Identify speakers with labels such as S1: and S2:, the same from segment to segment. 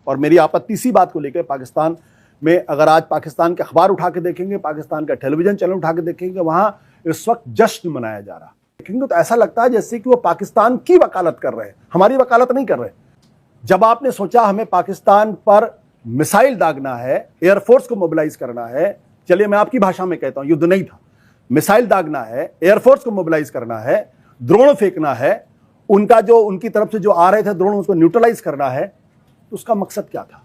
S1: और मेरी आपत्ति इसी बात को लेकर, पाकिस्तान में अगर आज पाकिस्तान के अखबार उठा के देखेंगे, पाकिस्तान का टेलीविजन चैनल उठा के देखेंगे, वहां इस वक्त जश्न मनाया जा रहा है। देखेंगे तो ऐसा लगता है जैसे कि वो पाकिस्तान की वकालत कर रहे हैं, हमारी वकालत नहीं कर रहे। जब आपने सोचा हमें पाकिस्तान पर मिसाइल दागना है, एयरफोर्स को मोबिलाइज करना है, चलिए मैं आपकी भाषा में कहता हूं, युद्ध नहीं था, मिसाइल दागना है, एयरफोर्स को मोबिलाइज करना है, ड्रोन फेंकना है, उनका जो उनकी तरफ से जो आ रहे थे ड्रोन उसको न्यूट्रलाइज करना है, तो उसका मकसद क्या था?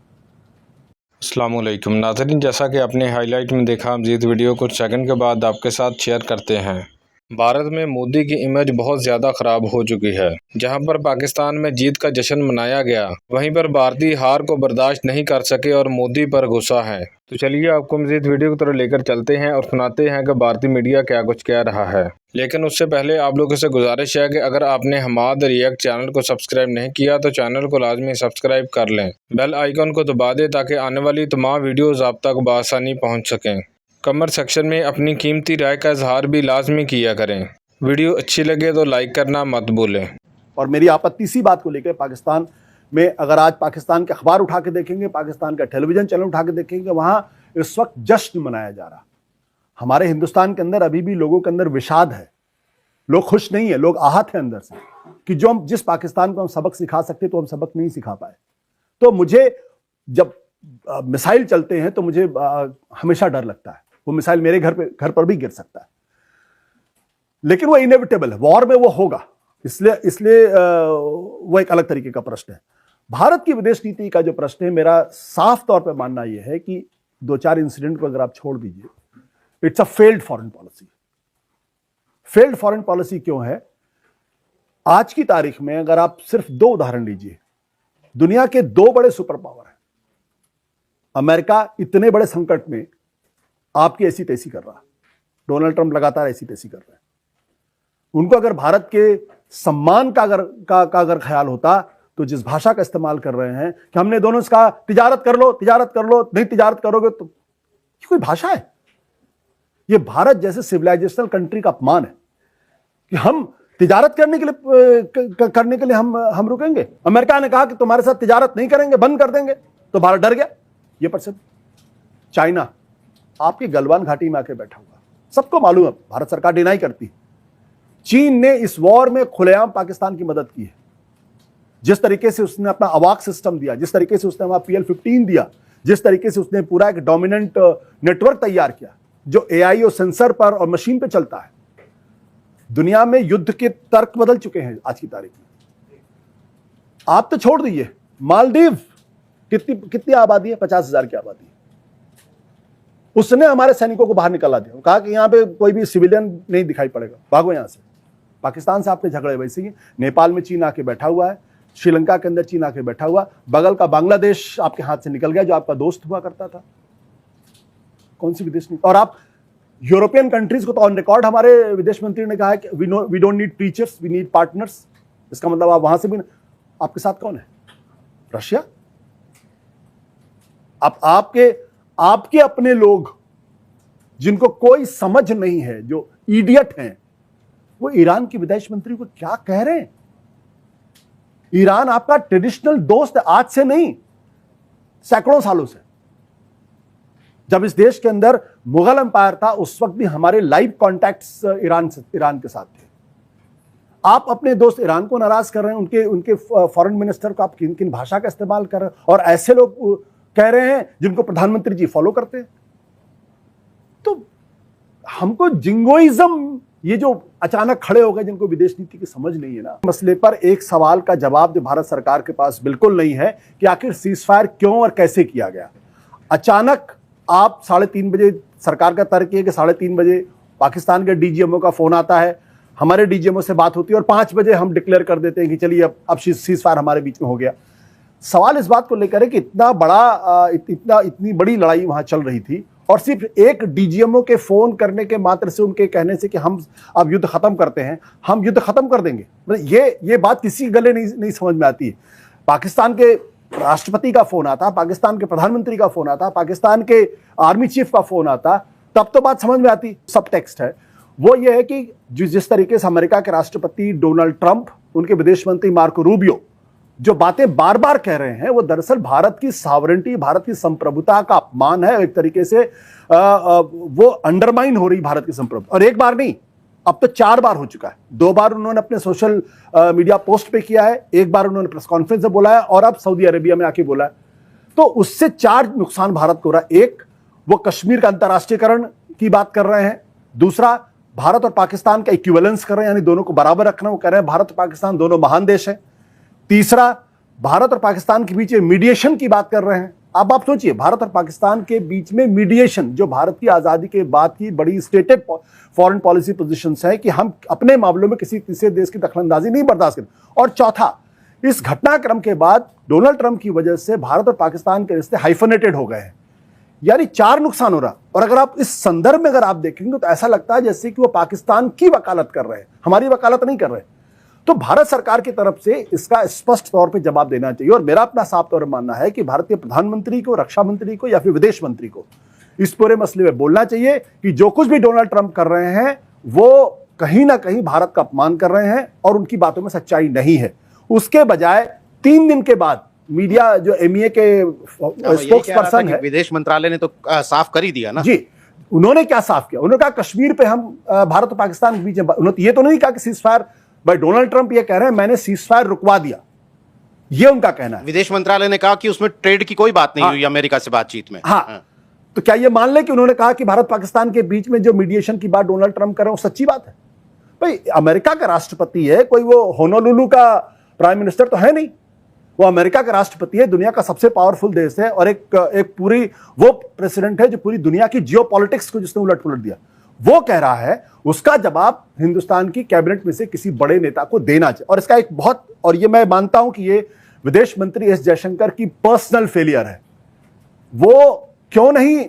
S2: अस्सलामुअलैकुम नाज़रीन, जैसा कि आपने हाईलाइट में देखा, मज़ीद वीडियो कुछ सेकंड के बाद आपके साथ शेयर करते हैं। भारत में मोदी की इमेज बहुत ज़्यादा ख़राब हो चुकी है। जहां पर पाकिस्तान में जीत का जश्न मनाया गया, वहीं पर भारतीय हार को बर्दाश्त नहीं कर सके और मोदी पर गुस्सा है। तो चलिए आपको मज़ीद वीडियो की तरफ लेकर चलते हैं और सुनाते हैं कि भारतीय मीडिया क्या कुछ कह रहा है। लेकिन उससे पहले आप लोगों से गुजारिश है कि अगर आपने हमाद रिएक्ट चैनल को सब्सक्राइब नहीं किया तो चैनल को लाजमी सब्सक्राइब कर लें, बेल आइकन को दबा दें ताकि आने वाली तमाम वीडियोज़ आप तक बआसानी पहुँच सकें। कमेंट सेक्शन में अपनी कीमती राय का इजहार भी लाजमी किया करें। वीडियो अच्छी लगे तो लाइक करना मत भूलें।
S1: और मेरी आपत्ति इसी बात को लेकर, पाकिस्तान में अगर आज पाकिस्तान के अखबार उठा के देखेंगे, पाकिस्तान का टेलीविजन चैनल उठा के देखेंगे, वहां इस वक्त जश्न मनाया जा रहा। हमारे हिंदुस्तान के अंदर अभी भी लोगों के अंदर विषाद है, लोग खुश नहीं है, लोग आहत हैं अंदर से कि जो हम जिस पाकिस्तान को हम सबक सिखा सकते तो हम सबक नहीं सिखा पाए। तो मुझे जब मिसाइल चलते हैं तो मुझे हमेशा डर लगता है, वो मिसाइल मेरे घर पर भी गिर सकता है, लेकिन वो इनएविटेबल है, वॉर में वो होगा, इसलिए वो एक अलग तरीके का प्रश्न है। भारत की विदेश नीति का जो प्रश्न है, मेरा साफ तौर पे मानना यह है कि दो चार इंसिडेंट को अगर आप छोड़ दीजिए, it's a failed foreign policy. Failed foreign policy क्यों है? आज की तारीख में अगर आप सिर्फ दो उदाहरण लीजिए, दुनिया के दो बड़े सुपर पावर हैं, अमेरिका इतने बड़े संकट में आपकी ऐसी तैसी कर रहा, डोनाल्ड ट्रंप लगातार ऐसी तैसी कर रहे हैं। उनको अगर भारत के सम्मान का अगर ख्याल होता तो जिस भाषा का इस्तेमाल कर रहे हैं कि हमने दोनों से कहा तिजारत कर लो, नहीं तिजारत करोगे तो, ये कोई भाषा है? ये भारत जैसे सिविलाइजेशनल कंट्री का अपमान है कि हम तिजारत करने के लिए हम रुकेंगे। अमेरिका ने कहा कि तुम्हारे साथ तिजारत नहीं करेंगे, बंद कर देंगे, तो भारत डर गया। ये प्रसिद्ध चाइना आपकी गलवान घाटी में आके बैठा हुआ, सबको मालूम है, भारत सरकार डिनाई करती है। चीन ने इस वॉर में खुलेआम पाकिस्तान की मदद की है। जिस तरीके से उसने अपना अवाक सिस्टम दिया, जिस तरीके से उसने वहां PL-15 दिया, जिस तरीके से उसने पूरा एक डोमिनेंट नेटवर्क तैयार किया जो AI और सेंसर पर और मशीन पे चलता है, दुनिया में युद्ध के तर्क बदल चुके हैं आज की तारीख में। आप तो छोड़ दीजिए, मालदीव कितनी आबादी है? 50,000 की आबादी है। उसने हमारे सैनिकों को बाहर निकाला दिया, कहा कि यहां पे कोई भी सिविलियन नहीं दिखाई पड़ेगा, भागो यहां से। पाकिस्तान से आपके झगड़े वैसे ही, नेपाल में चीन आके बैठा हुआ है, श्रीलंका के अंदर चीन आके बैठा हुआ, बगल का बांग्लादेश आपके हाथ से निकल गया जो आपका दोस्त हुआ करता था। कौन सी विदेश नीति? और आप यूरोपियन कंट्रीज को तो ऑन रिकॉर्ड हमारे विदेश मंत्री ने कहा है कि we don't need teachers, we need partners. इसका मतलब आप वहां से भी, आपके साथ कौन है? रशिया। आपके अपने लोग जिनको कोई समझ नहीं है, जो इडियट हैं, वो ईरान की विदेश मंत्री को क्या कह रहे हैं? ईरान आपका ट्रेडिशनल दोस्त है, आज से नहीं, सैकड़ों सालों से। जब इस देश के अंदर मुगल एम्पायर था, उस वक्त भी हमारे लाइव कॉन्टैक्ट्स ईरान के साथ थे। आप अपने दोस्त ईरान को नाराज कर रहे हैं, उनके फॉरेन मिनिस्टर को आप किन भाषा का इस्तेमाल कर रहे हैं, और ऐसे लोग कह रहे हैं जिनको प्रधानमंत्री जी फॉलो करते हैं। तो हमको जिंगोइज्म, ये जो अचानक खड़े हो गए, जिनको विदेश नीति की समझ नहीं है ना, मसले पर एक सवाल का जवाब जो भारत सरकार के पास बिल्कुल नहीं है कि आखिर सीजफायर क्यों और कैसे किया गया। अचानक आप 3:30 बजे, सरकार का तर्क है कि 3:30 बजे पाकिस्तान के DGMO का फोन आता है, हमारे DGMO से बात होती है और 5 बजे हम डिक्लेयर कर देते हैं कि चलिए अब सीजफायर हमारे बीच में हो गया। सवाल इस बात को लेकर है कि इतनी बड़ी लड़ाई वहां चल रही थी और सिर्फ एक DGMO के फोन करने के मात्र से, उनके कहने से कि हम अब युद्ध खत्म करते हैं, हम युद्ध खत्म कर देंगे, मतलब ये बात किसी गले नहीं समझ में आती है। पाकिस्तान के राष्ट्रपति का फोन आता, पाकिस्तान के प्रधानमंत्री का फोन आता, पाकिस्तान के आर्मी चीफ का फोन आता, तब तो बात समझ में आती। सब टेक्स्ट है वो ये है कि जिस तरीके से अमेरिका के राष्ट्रपति डोनाल्ड ट्रंप, उनके विदेश मंत्री मार्को रूबियो जो बातें बार बार कह रहे हैं वो दरअसल भारत की सॉवरेंटी, भारत की संप्रभुता का अपमान है। एक तरीके से वो अंडरमाइन हो रही भारत की संप्रभुता। और एक बार नहीं, अब तो 4 बार हो चुका है। 2 बार उन्होंने अपने सोशल मीडिया पोस्ट पे किया है, 1 बार उन्होंने प्रेस कॉन्फ्रेंस में बोला है, और अब सऊदी अरेबिया में आके बोला है। तो उससे 4 नुकसान भारत को हो रहा है। एक, वो कश्मीर का अंतर्राष्ट्रीयकरण की बात कर रहे हैं। दूसरा, भारत और पाकिस्तान का इक्विवेलेंस कर रहे हैं, यानी दोनों को बराबर रखना। वो कह रहे हैं भारत और पाकिस्तान दोनों महान देश हैं। तीसरा, भारत और पाकिस्तान के बीच मीडिएशन की बात कर रहे हैं। अब आप सोचिए, भारत और पाकिस्तान के बीच में मीडिएशन, जो भारत की आजादी के बाद की बड़ी स्टेटेड फॉरेन पॉलिसी पोजीशंस है कि हम अपने मामलों में किसी तीसरे देश की दखलंदाजी नहीं बर्दाश्त करें। और चौथा, इस घटनाक्रम के बाद डोनाल्ड ट्रंप की वजह से भारत और पाकिस्तान के रिश्ते हाइफनेटेड हो गए हैं। यानी 4 नुकसान हो रहा। और अगर आप इस संदर्भ में अगर आप देखेंगे तो ऐसा लगता है जैसे कि वो पाकिस्तान की वकालत कर रहे हैं, हमारी वकालत नहीं कर रहे। तो भारत सरकार की तरफ से इसका स्पष्ट तौर पे जवाब देना चाहिए। और मेरा अपना साफ तौर पर मानना है कि भारतीय प्रधानमंत्री को, रक्षा मंत्री को या फिर विदेश मंत्री को इस पूरे मसले में बोलना चाहिए कि जो कुछ भी डोनाल्ड ट्रंप कर रहे हैं वो कहीं ना कहीं भारत का अपमान कर रहे हैं और उनकी बातों में सच्चाई नहीं है। उसके बजाय 3 दिन के बाद मीडिया, जो एमईए के स्पोक्स पर्सन है,
S3: विदेश मंत्रालय ने तो साफ कर ही दिया ना
S1: जी, उन्होंने क्या साफ किया? उन्होंने कहा कश्मीर पे हम भारत और पाकिस्तान के बीच में, उन्होंने ये तो नहीं कहा कि सीज फायर, भाई डोनाल्ड ट्रंप ये कह रहे हैं मैंने सीज फायर रुकवा दिया, ये उनका कहना है।
S3: विदेश मंत्रालय ने कहा कि उसमें ट्रेड की कोई बात नहीं हुई अमेरिका से बातचीत में।
S1: हाँ, तो क्या ये मान ले कि उन्होंने कहा कि भारत पाकिस्तान के बीच में जो मीडिएशन की बात डोनाल्ड ट्रंप कर रहे हैं वो सच्ची बात है? भाई अमेरिका का राष्ट्रपति है, कोई वो होनोलुलु का प्राइम मिनिस्टर तो है नहीं। वो अमेरिका का राष्ट्रपति है, दुनिया का सबसे पावरफुल देश है, और एक पूरी वो प्रेसिडेंट है जो पूरी दुनिया की जियोपॉलिटिक्स को जिसने उलट पुलट दिया। वो कह रहा है, उसका जवाब हिंदुस्तान की कैबिनेट में से किसी बड़े नेता को देना चाहिए। और इसका एक बहुत, और ये मैं मानता हूं कि ये विदेश मंत्री एस जयशंकर की पर्सनल फेलियर है। वो क्यों नहीं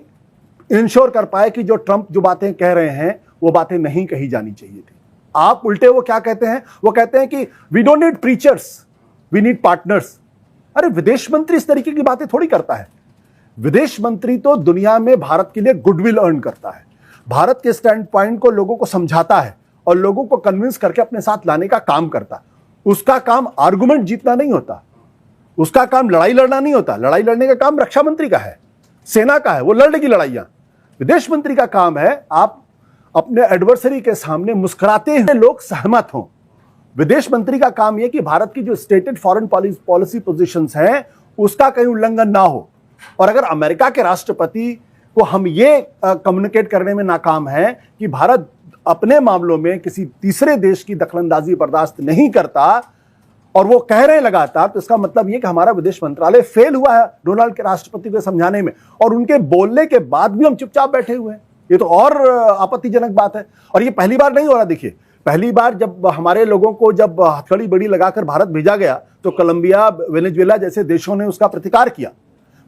S1: इंश्योर कर पाए कि जो ट्रंप जो बातें कह रहे हैं वो बातें नहीं कही जानी चाहिए थी। आप उल्टे वो क्या कहते हैं? वो कहते हैं कि we don't need preachers, we need partners. अरे विदेश मंत्री इस तरीके की बातें थोड़ी करता है। विदेश मंत्री तो दुनिया में भारत के लिए गुडविल अर्न करता है, भारत के स्टैंड पॉइंट को लोगों को समझाता है और लोगों को कन्विंस करके अपने साथ लाने का काम करता है। उसका काम आर्गुमेंट जीतना नहीं होता, उसका काम लड़ाई लड़ना नहीं होता। लड़ाई लड़ने का काम रक्षा मंत्री का है, सेना का है, वो लड़ लेगी लड़ाइयां। विदेश मंत्री का काम है आप अपने एडवर्सरी के सामने मुस्कुराते हुए लोग सहमत हों। विदेश मंत्री का काम यह कि भारत की जो स्टेटेड फॉरेन पॉलिसी पोजीशंस हैं उसका कहीं उल्लंघन ना हो। और अगर अमेरिका के राष्ट्रपति को हम ये कम्युनिकेट करने में नाकाम है कि भारत अपने मामलों में किसी तीसरे देश की दखलंदाजी बर्दाश्त नहीं करता, और वो कह रहे हैं लगातार, तो इसका मतलब ये कि हमारा विदेश मंत्रालय फेल हुआ है डोनाल्ड के राष्ट्रपति को समझाने में, और उनके बोलने के बाद भी हम चुपचाप बैठे हुए हैं। ये तो और आपत्तिजनक बात है। और ये पहली बार नहीं हो रहा। देखिए, पहली बार जब हमारे लोगों को जब हथकड़ी बड़ी लगाकर भारत भेजा गया तो कोलंबिया, वेनेजुएला जैसे देशों ने उसका प्रतिकार किया।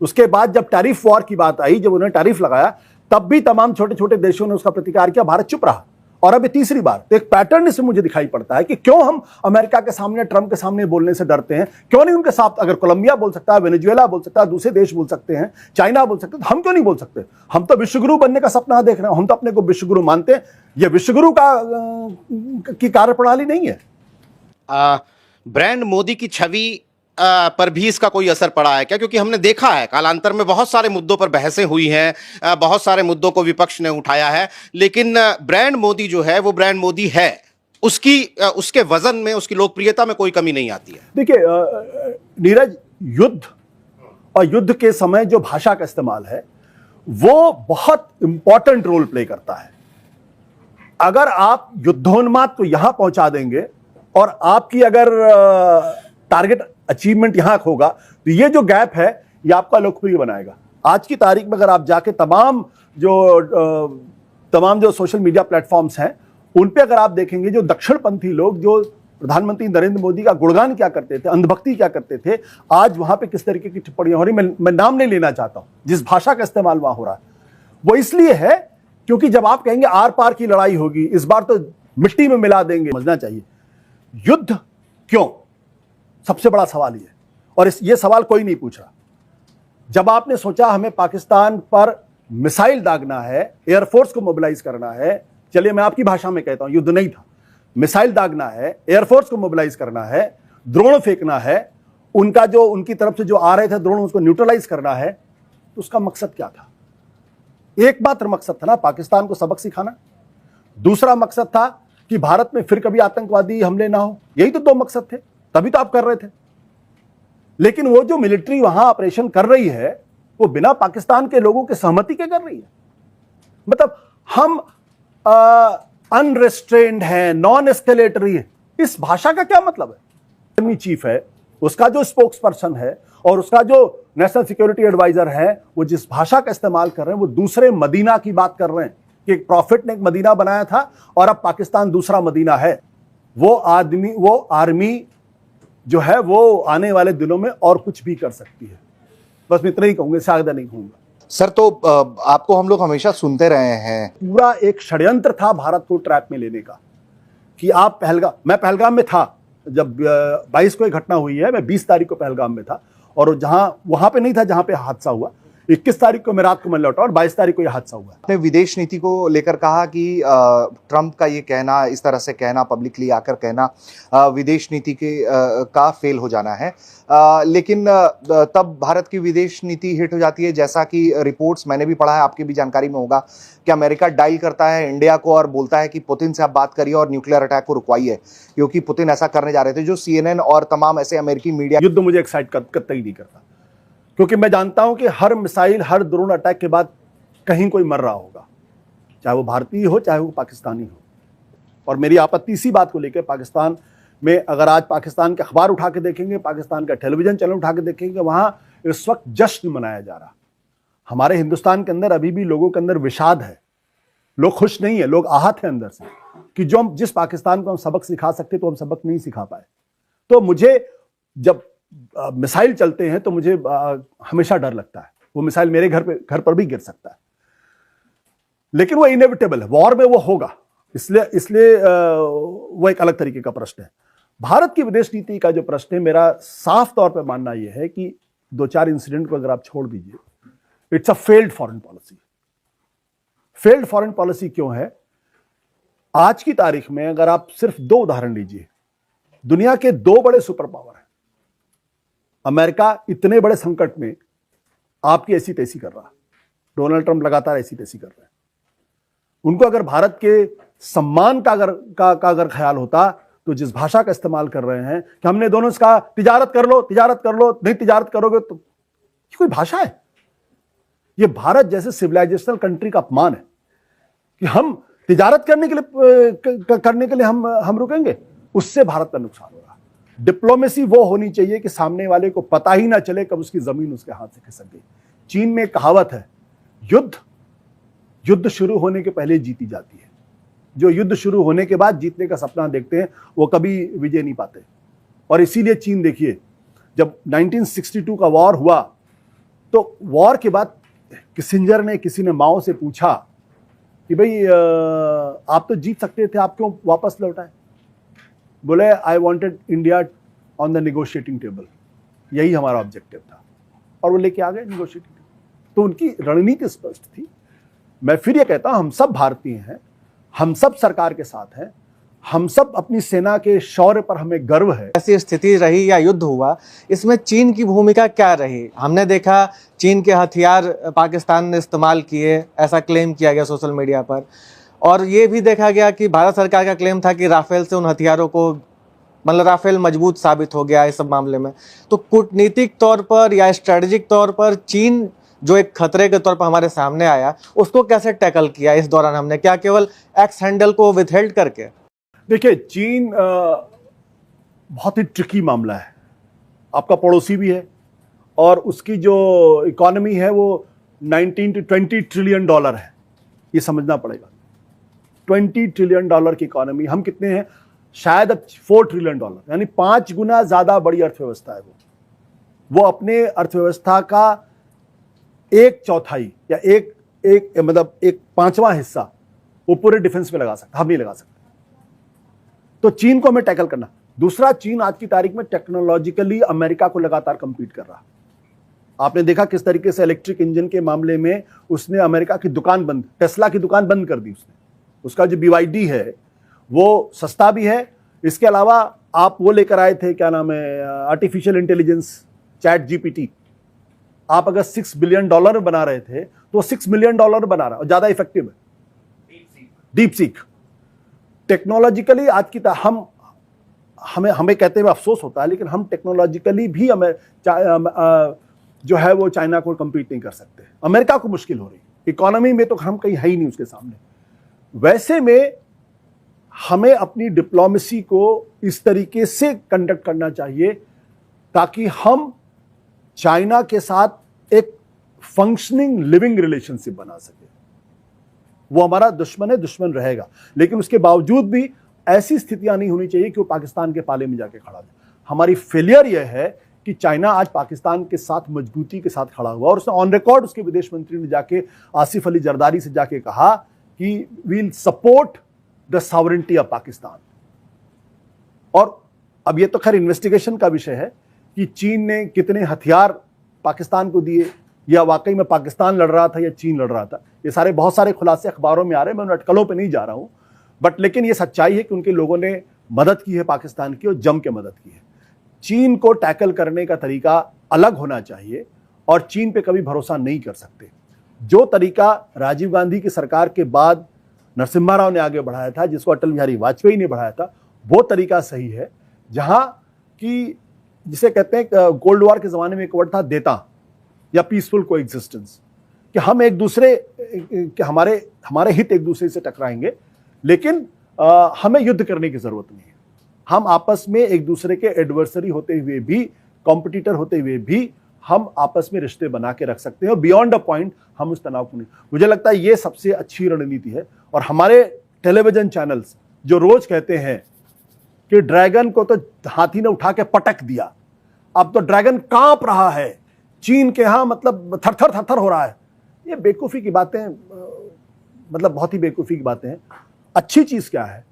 S1: उसके बाद जब टैरिफ वॉर की बात आई, जब उन्होंने टैरिफ लगाया, तब भी तमाम छोटे छोटे देशों ने उसका प्रतिकार किया, भारत चुप रहा। और अब 3री बार, तो एक पैटर्न इसमें मुझे दिखाई पड़ता है कि क्यों हम अमेरिका के सामने, ट्रंप के सामने बोलने से डरते हैं। क्यों नहीं उनके साथ? अगर कोलंबिया बोल सकता है, वेनेजुएला बोल सकता है, दूसरे देश बोल सकते हैं, चाइना बोल सकते हैं, तो हम क्यों नहीं बोल सकते? हम तो विश्वगुरु बनने का सपना देख रहे हैं, हम तो अपने को विश्वगुरु मानते हैं। यह विश्वगुरु की कार्यप्रणाली नहीं है।
S3: ब्रांड मोदी की छवि पर भी इसका कोई असर पड़ा है क्या? क्योंकि हमने देखा है कालांतर में बहुत सारे मुद्दों पर बहसें हुई हैं, बहुत सारे मुद्दों को विपक्ष ने उठाया है, लेकिन ब्रांड मोदी जो है वो ब्रांड मोदी है, उसके वजन में, उसकी लोकप्रियता में कोई कमी नहीं आती है।
S1: देखिए नीरज, युद्ध और युद्ध के समय जो भाषा का इस्तेमाल है वो बहुत इंपॉर्टेंट रोल प्ले करता है। अगर आप युद्धोन्माद को यहां पहुंचा देंगे और आपकी अगर टारगेट अचीवमेंट यहां होगा, तो ये जो गैप है ये आपका लोकप्रिय बनाएगा। आज की तारीख में अगर आप जाके तमाम जो सोशल मीडिया प्लेटफॉर्म्स हैं उन पे अगर आप देखेंगे, जो दक्षिणपंथी लोग जो प्रधानमंत्री नरेंद्र मोदी का गुणगान क्या करते थे, अंधभक्ति क्या करते थे, आज वहां पे किस तरीके की टिप्पणियां हो रही, मैं नाम नहीं लेना चाहता हूं, जिस भाषा का इस्तेमाल वहां हो रहा है वो इसलिए है क्योंकि जब आप कहेंगे आर पार की लड़ाई होगी, इस बार तो मिट्टी में मिला देंगे, समझना चाहिए युद्ध क्यों, सबसे बड़ा सवाल ये। और ये सवाल कोई नहीं पूछ रहा। जब आपने सोचा हमें पाकिस्तान पर मिसाइल दागना है, एयरफोर्स को मोबिलाइज करना है, चलिए मैं आपकी भाषा में कहता हूं, युद्ध नहीं था, मिसाइल दागना है, एयरफोर्स को मोबिलाइज करना है, ड्रोन फेंकना है, उनका जो उनकी तरफ से जो आ रहे थे ड्रोन उसको न्यूट्रलाइज करना है, तो उसका मकसद क्या था? एकमात्र मकसद था ना पाकिस्तान को सबक सिखाना। दूसरा मकसद था कि भारत में फिर कभी आतंकवादी हमले ना हो। यही तो दो मकसद थे, तभी तो आप कर रहे थे। लेकिन वो जो मिलिट्री वहां ऑपरेशन कर रही है वो बिना पाकिस्तान के लोगों की सहमति के कर रही है। मतलब हम अनरेस्ट्रेन्ड हैं, नॉन एस्केलेटरी है। इस भाषा का क्या मतलब है? आर्मी चीफ है, उसका जो स्पोक्स पर्सन है और उसका जो नेशनल सिक्योरिटी एडवाइजर है, वो जिस भाषा का इस्तेमाल कर रहे हैं वो दूसरे मदीना की बात कर रहे हैं कि एक प्रॉफिट ने एक मदीना बनाया था और अब पाकिस्तान दूसरा मदीना है। वो आर्मी जो है वो आने वाले दिनों में और कुछ भी कर सकती है। बस मैं इतना ही कहूंगा, ज्यादा नहीं कहूंगा।
S4: सर, तो आपको हम लोग हमेशा सुनते रहे हैं,
S1: पूरा एक षड्यंत्र था भारत को ट्रैप में लेने का कि आप मैं पहलगाम में था जब 22 को एक घटना हुई है। मैं 20 तारीख को पहलगाम में था और वहां पे नहीं था जहां पे हादसा हुआ। 21 तारीख को मैं रात को मन लौटा और 22 तारीख को यह हादसा हुआ।
S4: आपने विदेश नीति को लेकर कहा कि ट्रंप का ये कहना, इस तरह से कहना, पब्लिकली आकर कहना विदेश नीति का फेल हो जाना है। लेकिन तब भारत की विदेश नीति हिट हो जाती है, जैसा कि रिपोर्ट्स मैंने भी पढ़ा है, आपकी भी जानकारी में होगा कि अमेरिका डायल करता है इंडिया को और बोलता है कि पुतिन से आप बात करिए और न्यूक्लियर अटैक को रुकवाइए, क्योंकि पुतिन ऐसा करने जा रहे थे। जो CNN और तमाम ऐसे अमेरिकी मीडिया,
S1: युद्ध मुझे एक्साइट कतई नहीं करता, क्योंकि मैं जानता हूं कि हर मिसाइल, हर ड्रोन अटैक के बाद कहीं कोई मर रहा होगा, चाहे वो भारतीय हो चाहे वो पाकिस्तानी हो। और मेरी आपत्ति इसी बात को लेकर, पाकिस्तान में अगर आज पाकिस्तान के अखबार उठा के देखेंगे, पाकिस्तान का टेलीविजन चैनल उठा के देखेंगे, वहां इस वक्त जश्न मनाया जा रहा। हमारे हिंदुस्तान के अंदर अभी भी लोगों के अंदर विषाद है, लोग खुश नहीं है, लोग आहत हैं अंदर से कि जिस पाकिस्तान को हम सबक सिखा सकते तो हम सबक नहीं सिखा पाए। तो मुझे जब मिसाइल चलते हैं तो मुझे हमेशा डर लगता है। वो मिसाइल मेरे घर पर भी गिर सकता है, लेकिन वो इनएविटेबल है, वॉर में वो होगा। इसलिए वो एक अलग तरीके का प्रश्न है। भारत की विदेश नीति का जो प्रश्न है, मेरा साफ तौर पर मानना यह है कि 2-4 इंसिडेंट को अगर आप छोड़ दीजिए, it's a failed foreign policy. Failed foreign policy क्यों है? आज की तारीख में अगर आप सिर्फ 2 उदाहरण लीजिए, दुनिया के 2 बड़े सुपर पावर हैं। अमेरिका इतने बड़े संकट में आपकी ऐसी तैसी कर रहा, डोनाल्ड ट्रंप लगातार ऐसी तैसी कर रहे हैं। उनको अगर भारत के सम्मान का अगर ख्याल होता तो जिस भाषा का इस्तेमाल कर रहे हैं कि हमने दोनों से कहा तिजारत कर लो, नहीं तिजारत करोगे तो ये कोई भाषा है? ये भारत जैसे सिविलाइजेशनल कंट्री का अपमान है कि हम तिजारत करने के लिए हम रुकेंगे। उससे भारत का नुकसान हो रहा। डिप्लोमेसी वो होनी चाहिए कि सामने वाले को पता ही ना चले कब उसकी जमीन उसके हाथ से खिसक गई। चीन में एक कहावत है, युद्ध शुरू होने के पहले जीती जाती है। जो युद्ध शुरू होने के बाद जीतने का सपना देखते हैं वो कभी विजय नहीं पाते। और इसीलिए चीन देखिए, जब 1962 का वॉर हुआ तो वॉर के बाद किसी ने माओ से पूछा कि भाई आप तो जीत सकते थे, आप क्यों वापस लौटाए? बोले I wanted India on the negotiating table, यही हमारा ऑब्जेक्टिव था, और वो लेके आ गए नेगोशिएटिंग टेबल। तो उनकी रणनीति स्पष्ट थी। मैं फिर ये कहता हूं, हम सब भारतीय हैं, हम सब सरकार के साथ हैं, हम सब अपनी सेना के शौर्य पर हमें गर्व है।
S4: ऐसी स्थिति रही या युद्ध हुआ, इसमें चीन की भूमिका क्या रही? हमने देखा चीन के हथियार पाकिस्तान ने इस्तेमाल किए, ऐसा क्लेम किया गया सोशल मीडिया पर, और ये भी देखा गया कि भारत सरकार का क्लेम था कि राफेल से उन हथियारों को, मतलब राफेल मजबूत साबित हो गया इस सब मामले में। तो कूटनीतिक तौर पर या स्ट्रेटेजिक तौर पर चीन जो एक खतरे के तौर पर हमारे सामने आया, उसको कैसे टैकल किया इस दौरान हमने? क्या केवल एक्स हैंडल को विथहेल्ड करके?
S1: देखिए, चीन बहुत ही ट्रिकी मामला है। आपका पड़ोसी भी है और उसकी जो इकोनॉमी है वो 19 to 20 ट्रिलियन डॉलर है। ये समझना पड़ेगा, 20 ट्रिलियन डॉलर की इकोनॉमी। हम कितने हैं? शायद अब 4 ट्रिलियन डॉलर, यानी 5 गुना ज्यादा बड़ी अर्थव्यवस्था है वो अपने अर्थव्यवस्था का 1/4 या एक 5वां हिस्सा वो पूरे डिफेंस में लगा सकता, हम नहीं लगा सकते। तो चीन को हमें टैकल करना। दूसरा, चीन आज की तारीख में टेक्नोलॉजिकली अमेरिका को लगातार कंपीट कर रहा। आपने देखा किस तरीके से इलेक्ट्रिक इंजन के मामले में उसने अमेरिका की दुकान बंद, टेस्ला की दुकान बंद कर दी उसने। उसका जो BYD है वो सस्ता भी है, इसके अलावा आप वो लेकर आए थे, क्या नाम है, आर्टिफिशियल इंटेलिजेंस, चैट जीपीटी। आप अगर $6 बिलियन बना रहे थे तो $6 मिलियन बना रहा है और ज्यादा इफेक्टिव है डीप सीक। टेक्नोलॉजिकली आज की हमें कहते हुए अफसोस होता है, लेकिन हम टेक्नोलॉजिकली भी हमें जो है वो चाइना को कम्पीट नहीं कर सकते। अमेरिका को मुश्किल हो रही, इकोनॉमी में तो हम कहीं है ही नहीं उसके सामने। वैसे में हमें अपनी डिप्लोमेसी को इस तरीके से कंडक्ट करना चाहिए ताकि हम चाइना के साथ एक फंक्शनिंग लिविंग रिलेशनशिप बना सके। वो हमारा दुश्मन है, दुश्मन रहेगा, लेकिन उसके बावजूद भी ऐसी स्थितियां नहीं होनी चाहिए कि वो पाकिस्तान के पाले में जाके खड़ा जाए। हमारी फेलियर यह है कि चाइना आज पाकिस्तान के साथ मजबूती के साथ खड़ा हुआ और उसने ऑन रिकॉर्ड उसके विदेश मंत्री ने जाके आसिफ अली जरदारी से जाके कहा कि we'll support the sovereignty of Pakistan. और अब ये तो खैर इन्वेस्टिगेशन का विषय है कि चीन ने कितने हथियार पाकिस्तान को दिए, या वाकई में पाकिस्तान लड़ रहा था या चीन लड़ रहा था। ये सारे बहुत सारे खुलासे अखबारों में आ रहे हैं, मैं उन अटकलों पे नहीं जा रहा हूं, बट लेकिन ये सच्चाई है कि उनके लोगों ने मदद की है पाकिस्तान की और जम के मदद की है। चीन को टैकल करने का तरीका अलग होना चाहिए और चीन पे कभी भरोसा नहीं कर सकते। जो तरीका राजीव गांधी की सरकार के बाद नरसिम्हा राव ने आगे बढ़ाया था, जिसको अटल बिहारी वाजपेयी ने बढ़ाया था, वो तरीका सही है, जहां की जिसे कहते हैं कोल्ड वॉर के जमाने में एक वर्ड था देता या पीसफुल कोएग्जिस्टेंस, कि हम एक दूसरे कि हमारे हित एक दूसरे से टकराएंगे, लेकिन हमें युद्ध करने की जरूरत नहीं है। हम आपस में एक दूसरे के एडवर्सरी होते हुए भी, कॉम्पिटिटर होते हुए भी हम आपस में रिश्ते बना के रख सकते हैं और बियॉन्ड अ पॉइंट हम उस तनाव को नहीं। मुझे लगता है ये सबसे अच्छी रणनीति है। और हमारे टेलीविजन चैनल्स जो रोज कहते हैं कि ड्रैगन को तो हाथी ने उठा के पटक दिया, अब तो ड्रैगन कांप रहा है, चीन के यहां मतलब थर हो रहा है, ये बेवकूफ़ी की बातें, मतलब बहुत ही बेवकूफ़ी की बातें हैं। अच्छी चीज़ क्या है,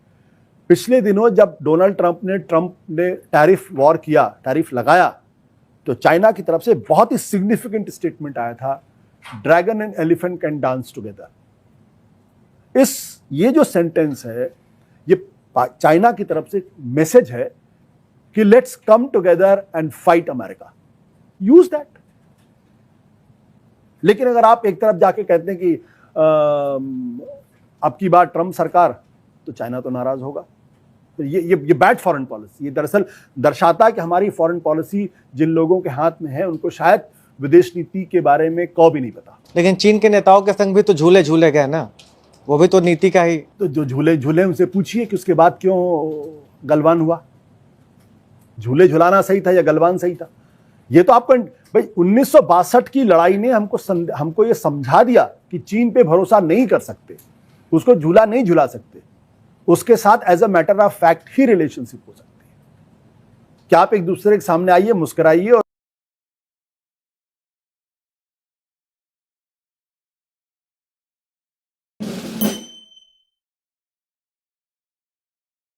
S1: पिछले दिनों जब डोनाल्ड ट्रंप ने टैरिफ वॉर किया, टैरिफ लगाया, तो चाइना की तरफ से बहुत ही सिग्निफिकेंट स्टेटमेंट आया था, dragon and elephant can dance together. ये जो सेंटेंस है, ये चाइना की तरफ से मैसेज है कि let's come together and fight America, use that. लेकिन अगर आप एक तरफ जाके कहते हैं कि अब की बार ट्रंप सरकार, तो चाइना तो नाराज होगा। तो ये बैड फॉरेन पॉलिसी, ये दरअसल दर्शाता है कि हमारी फॉरेन पॉलिसी जिन लोगों के हाथ में है उनको शायद विदेश नीति के बारे में कौ भी नहीं पता।
S4: लेकिन चीन के नेताओं के संग भी तो झूले गए ना, वो भी तो नीति का ही।
S1: तो जो झूले उनसे पूछिए कि उसके बाद क्यों गलवान हुआ, झूले झुलाना सही था या गलवान सही था। ये तो आपको भाई 1962 की लड़ाई ने हमको ये समझा दिया कि चीन पे भरोसा नहीं कर सकते, उसको झूला नहीं झुला सकते, उसके साथ as a matter of fact ही रिलेशनशिप हो सकती है। क्या आप एक दूसरे के सामने आइए, मुस्कुराइए और